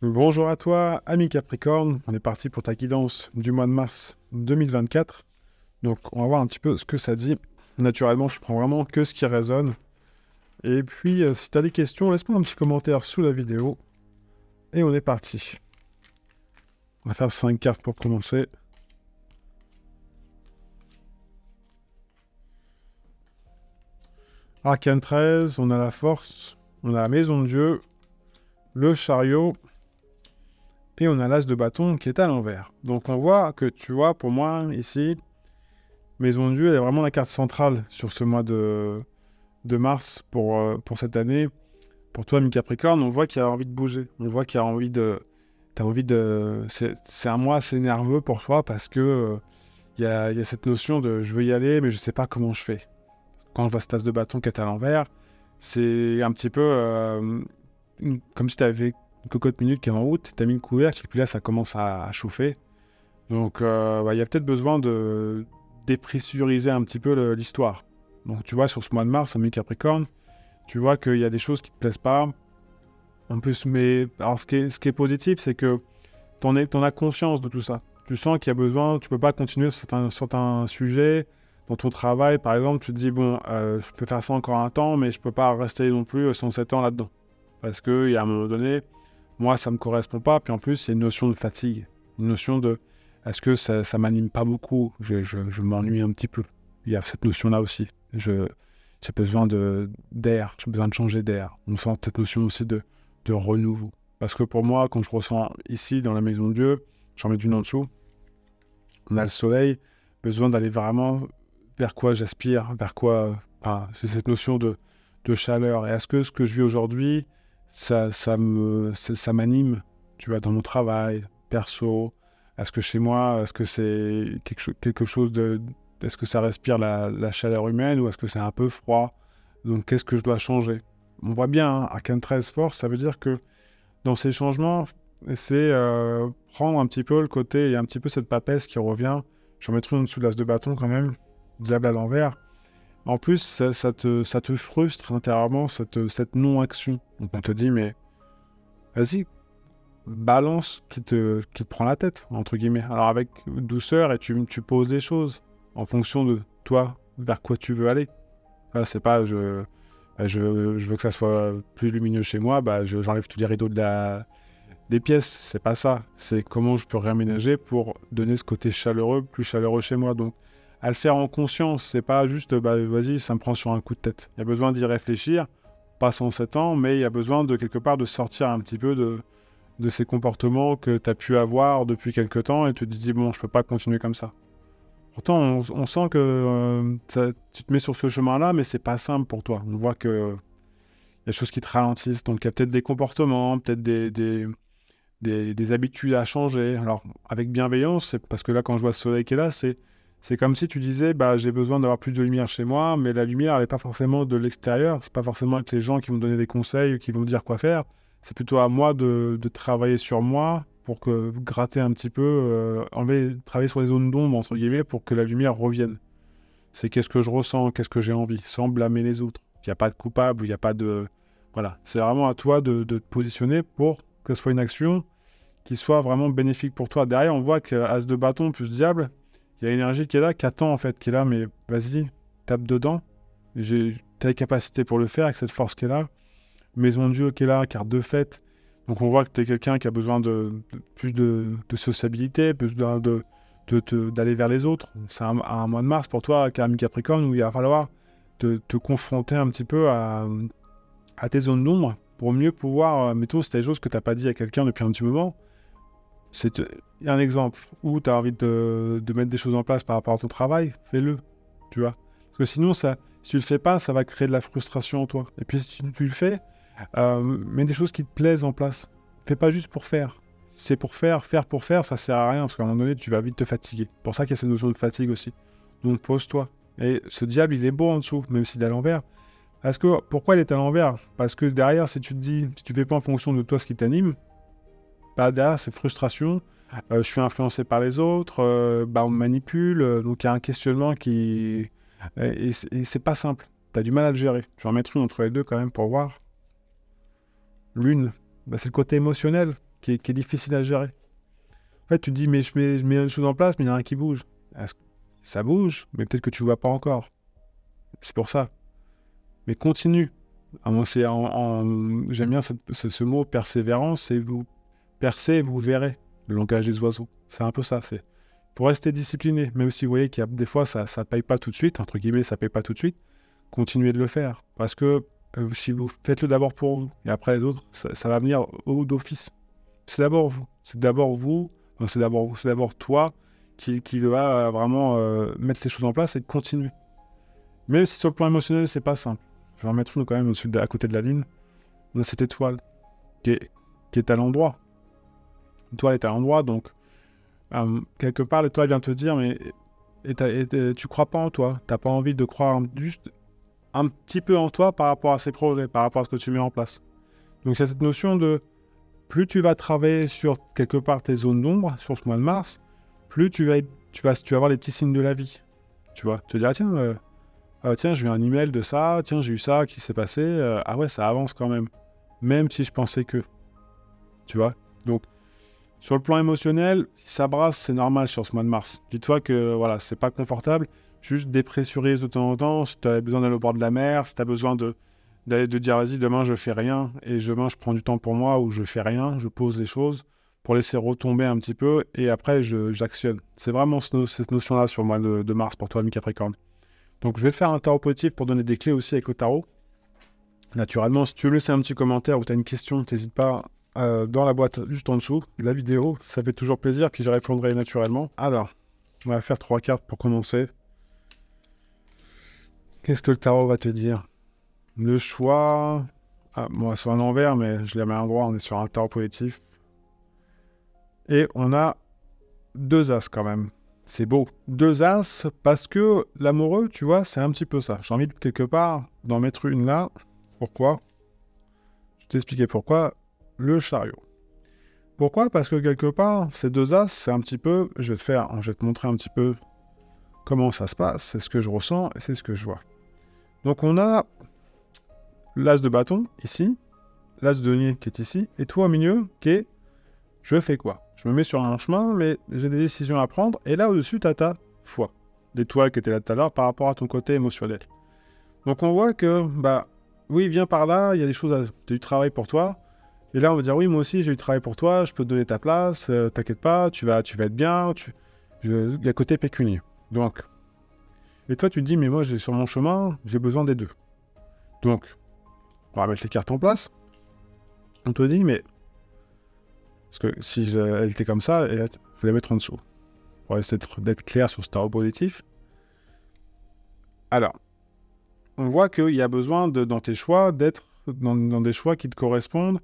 Bonjour à toi, ami Capricorne. On est parti pour ta guidance du mois de mars 2024. Donc, on va voir un petit peu ce que ça dit. Naturellement, je prends vraiment que ce qui résonne. Et puis, si tu as des questions, laisse-moi un petit commentaire sous la vidéo. Et on est parti. On va faire 5 cartes pour commencer. Arcane 13, on a la force, on a la maison de Dieu, le chariot, et on a l'as de bâton qui est à l'envers. Donc, on voit que, tu vois, pour moi, ici, maison de Dieu, elle est vraiment la carte centrale sur ce mois de mars pour cette année. Pour toi, mi-Capricorne, on voit qu'il y a envie de bouger. On voit qu'il y a envie de... T'as envie de... C'est un mois assez nerveux pour toi parce que il y a cette notion de je veux y aller, mais je sais pas comment je fais. Quand je vois ce tasse de bâton qui est à l'envers, c'est un petit peu comme si tu avais une cocotte minute qui est en route, tu as mis une couvercle, et puis là, ça commence à chauffer. Donc, il y a peut-être besoin de dépressuriser un petit peu l'histoire. Donc, tu vois, sur ce mois de mars, mi-Capricorne, tu vois qu'il y a des choses qui te plaisent pas. En plus, mais alors ce qui est positif, c'est que t'en as conscience de tout ça. Tu sens qu'il y a besoin, tu peux pas continuer sur certains sujets. Dans ton travail, par exemple, tu te dis, bon, je peux faire ça encore un temps, mais je peux pas rester non plus 107 ans là-dedans. Parce qu'il y a un moment donné, moi, ça me correspond pas. Puis en plus, il y a une notion de fatigue. Une notion de, est-ce que ça m'anime pas beaucoup? Je m'ennuie un petit peu. Il y a cette notion-là aussi. J'ai besoin d'air, j'ai besoin de changer d'air. On sent cette notion aussi de renouveau. Parce que pour moi, quand je ressens ici, dans la maison de Dieu, j'en mets d'une en dessous, on a le soleil, besoin d'aller vraiment vers quoi j'aspire, vers quoi... Enfin, c'est cette notion de chaleur. Et est-ce que ce que je vis aujourd'hui, ça m'anime, tu vois, dans mon travail, perso? Est-ce que chez moi, est-ce que c'est quelque chose de... Est-ce que ça respire la chaleur humaine ou est-ce que c'est un peu froid? Donc, qu'est-ce que je dois changer? On voit bien, hein, Arcane 13 Force, ça veut dire que dans ces changements, c'est prendre un petit peu le côté, il y a un petit peu cette papesse qui revient. J'en mettrai en dessous de l'as de bâton quand même, diable à l'envers. En plus, ça te frustre intérieurement, cette non-action. Donc on te dit, mais vas-y, balance qui te prend la tête, entre guillemets. Alors avec douceur, et tu poses des choses en fonction de toi, vers quoi tu veux aller. Voilà, c'est pas, je veux que ça soit plus lumineux chez moi, j'enlève tous les rideaux des pièces. C'est pas ça. C'est comment je peux réaménager pour donner ce côté chaleureux, plus chaleureux chez moi. Donc, à le faire en conscience, c'est pas juste, vas-y, ça me prend sur un coup de tête. Il y a besoin d'y réfléchir, pas 107 ans, mais il y a besoin de quelque part de sortir un petit peu de ces comportements que tu as pu avoir depuis quelque temps et tu te dis, bon, je peux pas continuer comme ça. Pourtant, on sent que tu te mets sur ce chemin-là, mais c'est pas simple pour toi. On voit que y a des choses qui te ralentissent. Donc, il y a peut-être des comportements, peut-être des habitudes à changer. Alors, avec bienveillance, c'est parce que là, quand je vois ce soleil qui est là, c'est comme si tu disais, j'ai besoin d'avoir plus de lumière chez moi, mais la lumière, elle n'est pas forcément de l'extérieur. C'est pas forcément avec les gens qui vont me donner des conseils, qui vont me dire quoi faire. C'est plutôt à moi de travailler sur moi pour que gratter un petit peu, travailler sur les zones d'ombre, entre guillemets, pour que la lumière revienne. C'est qu'est-ce que je ressens, qu'est-ce que j'ai envie, sans blâmer les autres. Il n'y a pas de coupable, il n'y a pas de... Voilà, c'est vraiment à toi de te positionner pour que ce soit une action qui soit vraiment bénéfique pour toi. Derrière, on voit que As de bâton plus diable, il y a l'énergie qui est là, qui attend en fait, qui est là, mais vas-y, tape dedans. T'as les capacités pour le faire avec cette force qui est là. Maison de Dieu qui est là, carte de fête. Donc on voit que tu es quelqu'un qui a besoin plus de sociabilité, plus d'aller vers les autres. C'est un mois de mars pour toi, Camille Capricorne, où il va falloir te confronter un petit peu à tes zones d'ombre pour mieux pouvoir, mettons, si tu as des choses que tu n'as pas dit à quelqu'un depuis un petit moment, c'est un exemple où tu as envie de mettre des choses en place par rapport à ton travail, fais-le, tu vois. Parce que sinon, si tu le fais pas, ça va créer de la frustration en toi. Et puis si tu le fais, mets des choses qui te plaisent en place. Fais pas juste pour faire. Si c'est pour faire pour faire, ça sert à rien, parce qu'à un moment donné, tu vas vite te fatiguer. C'est pour ça qu'il y a cette notion de fatigue aussi. Donc pose-toi. Et ce diable, il est beau en dessous, même s'il est à l'envers. Pourquoi il est à l'envers? Parce que derrière, si tu te dis, si tu fais pas en fonction de toi ce qui t'anime, derrière, c'est frustration. Je suis influencé par les autres, on me manipule, donc il y a un questionnement qui... Et c'est pas simple. Tu as du mal à le gérer. Je vais en mettre une entre les deux quand même pour voir. L'une, c'est le côté émotionnel qui est difficile à gérer. En fait, tu te dis, mais je mets une chose en place, mais il n'y a rien qui bouge. Ça bouge, mais peut-être que tu ne vois pas encore. C'est pour ça. Mais continue. J'aime bien ce mot persévérance, c'est vous percez, vous verrez, le langage des oiseaux. C'est un peu ça, c'est pour rester discipliné, même si vous voyez qu'il y a des fois ça ne paye pas tout de suite, entre guillemets, ça ne paye pas tout de suite, continuez de le faire. Parce que si vous faites-le d'abord pour vous, et après les autres, ça va venir d'office. C'est d'abord vous. C'est d'abord toi qui va vraiment mettre les choses en place et continuer. Même si sur le plan émotionnel, c'est pas simple. Je vais en mettre une quand même à côté de la lune. On a cette étoile qui est à l'endroit. L'étoile est à l'endroit, donc quelque part, l'étoile vient te dire, mais tu crois pas en toi. T'as pas envie de croire juste un petit peu en toi par rapport à ces projets, par rapport à ce que tu mets en place. Donc, c'est cette notion de plus tu vas travailler sur quelque part tes zones d'ombre, sur ce mois de mars, plus tu vas avoir les petits signes de la vie. Tu vois, tu te dis, tiens, j'ai eu un email de ça, tiens, j'ai eu ça qui s'est passé, ah ouais, ça avance quand même. Même si je pensais que. Tu vois. Donc, sur le plan émotionnel, si ça brasse, c'est normal sur ce mois de mars. Dis-toi que, voilà, c'est pas confortable. Juste dépressurise de temps en temps. Si tu as besoin d'aller au bord de la mer, si tu as besoin de dire, vas-y, demain, je fais rien, et demain, je prends du temps pour moi, ou je fais rien, je pose les choses pour laisser retomber un petit peu, et après, j'actionne. C'est vraiment cette notion-là sur le mois de mars pour toi, mi-Capricorne. Donc, je vais te faire un tarot positif pour donner des clés aussi avec le tarot. Naturellement, si tu veux me laisser un petit commentaire ou tu as une question, n'hésite pas dans la boîte juste en dessous de la vidéo. Ça fait toujours plaisir, puis j'y répondrai naturellement. Alors, on va faire 3 cartes pour commencer. Qu'est-ce que le tarot va te dire? Le choix... Ah, bon, c'est un envers, mais je les mets à l'endroit, on est sur un tarot positif. Et on a 2 as quand même. C'est beau. 2 as, parce que l'amoureux, tu vois, c'est un petit peu ça. J'ai envie de quelque part d'en mettre une là. Pourquoi? Je vais t'expliquer pourquoi. Le chariot. Pourquoi? Parce que quelque part, ces 2 as, c'est un petit peu... Je vais te montrer un petit peu comment ça se passe. C'est ce que je ressens et c'est ce que je vois. Donc on a l'as de bâton, ici. L'as de denier qui est ici. Et toi au milieu, qui est... Je fais quoi? Je me mets sur un chemin, mais j'ai des décisions à prendre. Et là, au-dessus, tu as ta foi. L'étoile qui était là tout à l'heure par rapport à ton côté émotionnel. Donc on voit que, oui, viens par là, il y a des choses, tu as du travail pour toi. Et là, on va dire, oui, moi aussi, j'ai du travail pour toi, je peux te donner ta place, t'inquiète pas, tu vas être bien, il y a côté pécunier. Donc, et toi, tu te dis, mais moi, sur mon chemin, j'ai besoin des deux. Donc, on va mettre les cartes en place. On te dit, mais... Parce que si elle était comme ça, il faut les mettre en dessous. Pour essayer d'être clair sur ce tarot positif. Alors, on voit qu'il y a besoin, dans tes choix, d'être dans des choix qui te correspondent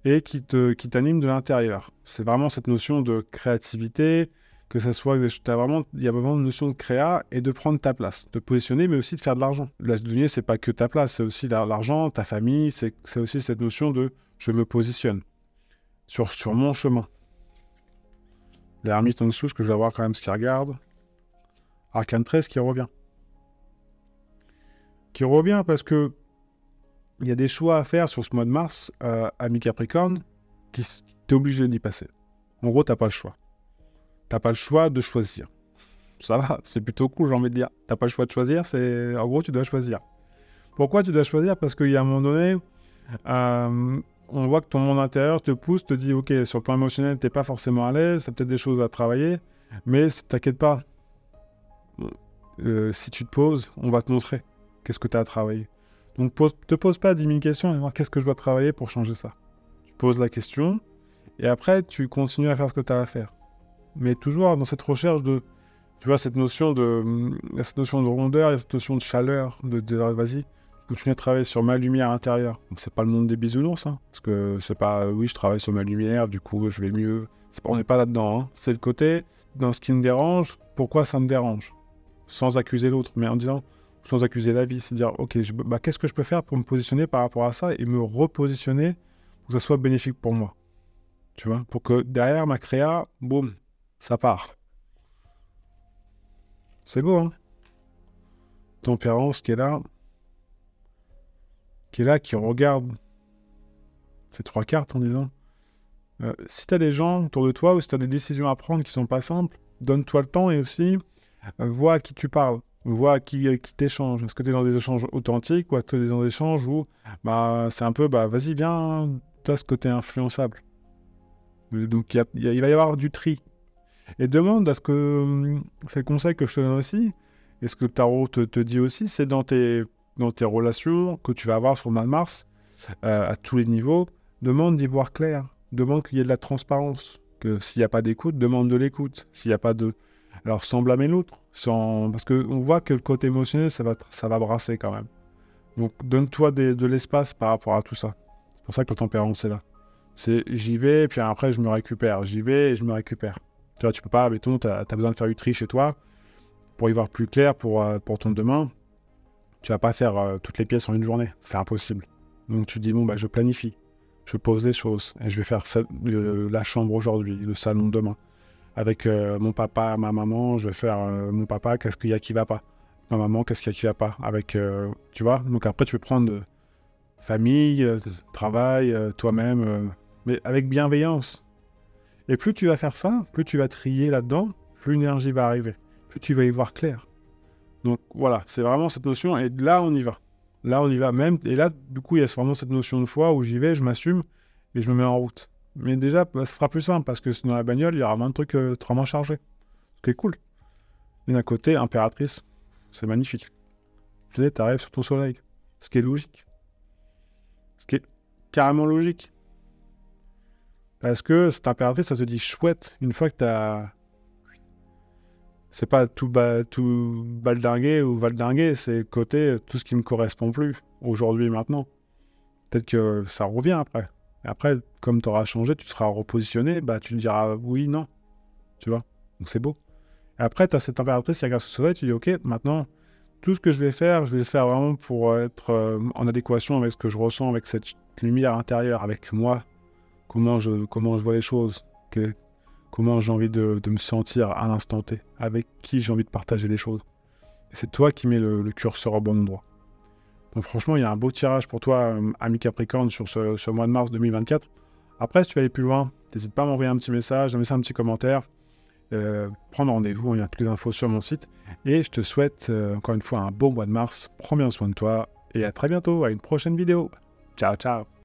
et qui t'animent de l'intérieur. C'est vraiment cette notion de créativité, que ça soit... il y a vraiment une notion de créa et de prendre ta place, de positionner, mais aussi de faire de l'argent. L'as de denier, c'est pas que ta place, c'est aussi l'argent, ta famille, c'est aussi cette notion de je me positionne sur mon chemin. L'ermite en dessous, que je vais voir quand même ce qu'il regarde. Arcane 13 qui revient. Qui revient parce que il y a des choix à faire sur ce mois de mars à mi-Capricorne qui t'es obligé d'y passer. En gros, t'as pas le choix. T'as pas le choix de choisir. Ça va, c'est plutôt cool, j'ai envie de dire. T'as pas le choix de choisir, en gros, tu dois choisir. Pourquoi tu dois choisir? Parce qu'il y a un moment donné, on voit que ton monde intérieur te pousse, te dit, ok, sur le plan émotionnel, t'es pas forcément à l'aise, t'as peut-être des choses à travailler, mais t'inquiète pas. Si tu te poses, on va te montrer qu'est-ce que tu as à travailler. Donc, te pose pas 10 000 questions et voir qu'est-ce que je dois travailler pour changer ça. Tu poses la question et après, tu continues à faire ce que tu as à faire. Mais toujours dans cette recherche de... Tu vois, cette notion de rondeur, cette notion de chaleur, vas-y, continue à travailler sur ma lumière intérieure. Donc, c'est pas le monde des bisounours, hein, parce que c'est pas, oui, je travaille sur ma lumière, du coup, je vais mieux. On n'est pas là-dedans, hein. C'est le côté, dans ce qui me dérange, pourquoi ça me dérange? Sans accuser l'autre, mais en disant, sans accuser la vie, c'est dire, ok, qu'est-ce que je peux faire pour me positionner par rapport à ça et me repositionner pour que ça soit bénéfique pour moi. Tu vois, pour que derrière ma créa, boum, ça part. C'est beau, hein? Tempérance qui est là, qui regarde ces 3 cartes en disant, Si tu as des gens autour de toi ou si tu as des décisions à prendre qui sont pas simples, donne-toi le temps et aussi vois à qui tu parles, vois à qui t'échange. Est-ce que tu es dans des échanges authentiques ou est-ce que tu es dans des échanges où bah, c'est un peu, bah, vas-y, viens, tu as ce côté influençable. Donc il va y avoir du tri. Et demande à ce que, c'est le conseil que je te donne aussi, et ce que Tarot te dit aussi, c'est dans tes relations que tu vas avoir sur le mois de Mars, à tous les niveaux, demande d'y voir clair, demande qu'il y ait de la transparence, que s'il n'y a pas d'écoute, demande de l'écoute, s'il n'y a pas de... Alors sans blâmer l'autre, parce qu'on voit que le côté émotionnel, ça va brasser quand même. Donc donne-toi de l'espace par rapport à tout ça. C'est pour ça que le tempérance est là. C'est j'y vais, puis après je me récupère. J'y vais et je me récupère. Tu vois, tu peux pas, mettons, tu as besoin de faire du tri chez toi pour y voir plus clair pour ton demain. Tu vas pas faire toutes les pièces en une journée. C'est impossible. Donc tu dis, bon, bah, je planifie. Je pose les choses. Et je vais faire la chambre aujourd'hui, le salon demain. Avec mon papa, ma maman, je vais faire mon papa, qu'est-ce qu'il y a qui va pas. Ma maman, qu'est-ce qu'il y a qui va pas. Avec, tu vois, donc après tu peux prendre famille, travail, toi-même, mais avec bienveillance. Et plus tu vas faire ça, plus tu vas trier là-dedans, plus l'énergie va arriver. Plus tu vas y voir clair. Donc voilà, c'est vraiment cette notion, et là on y va. Là on y va même, et là du coup il y a vraiment cette notion de foi où j'y vais, je m'assume, et je me mets en route. Mais déjà, bah, ce sera plus simple, parce que dans la bagnole, il y aura moins de trucs très moins chargés. Ce qui est cool. Et d'un côté, impératrice, c'est magnifique. Tu sais, t'arrives sur ton soleil. Ce qui est logique. Ce qui est carrément logique. Parce que cette impératrice, ça te dit chouette, une fois que t'as... C'est pas tout baldinguer ou valdinguer, c'est côté tout ce qui me correspond plus, aujourd'hui et maintenant. Peut-être que ça revient après. Et après, comme tu auras changé, tu seras repositionné, bah tu te diras oui, non. Tu vois. Donc c'est beau. Et après, tu as cette impératrice qui regarde ce soleil, tu dis ok, maintenant, tout ce que je vais le faire vraiment pour être en adéquation avec ce que je ressens, avec cette lumière intérieure, avec moi, comment je vois les choses, comment j'ai envie de me sentir à l'instant T, avec qui j'ai envie de partager les choses. Et c'est toi qui mets le curseur au bon endroit. Donc franchement, il y a un beau tirage pour toi, ami Capricorne, sur ce mois de mars 2024. Après, si tu veux aller plus loin, n'hésite pas à m'envoyer un petit message, à me laisser un petit commentaire, prendre rendez-vous, il y a toutes les infos sur mon site. Et je te souhaite encore une fois un beau mois de mars, prends bien soin de toi, et à très bientôt, à une prochaine vidéo. Ciao, ciao.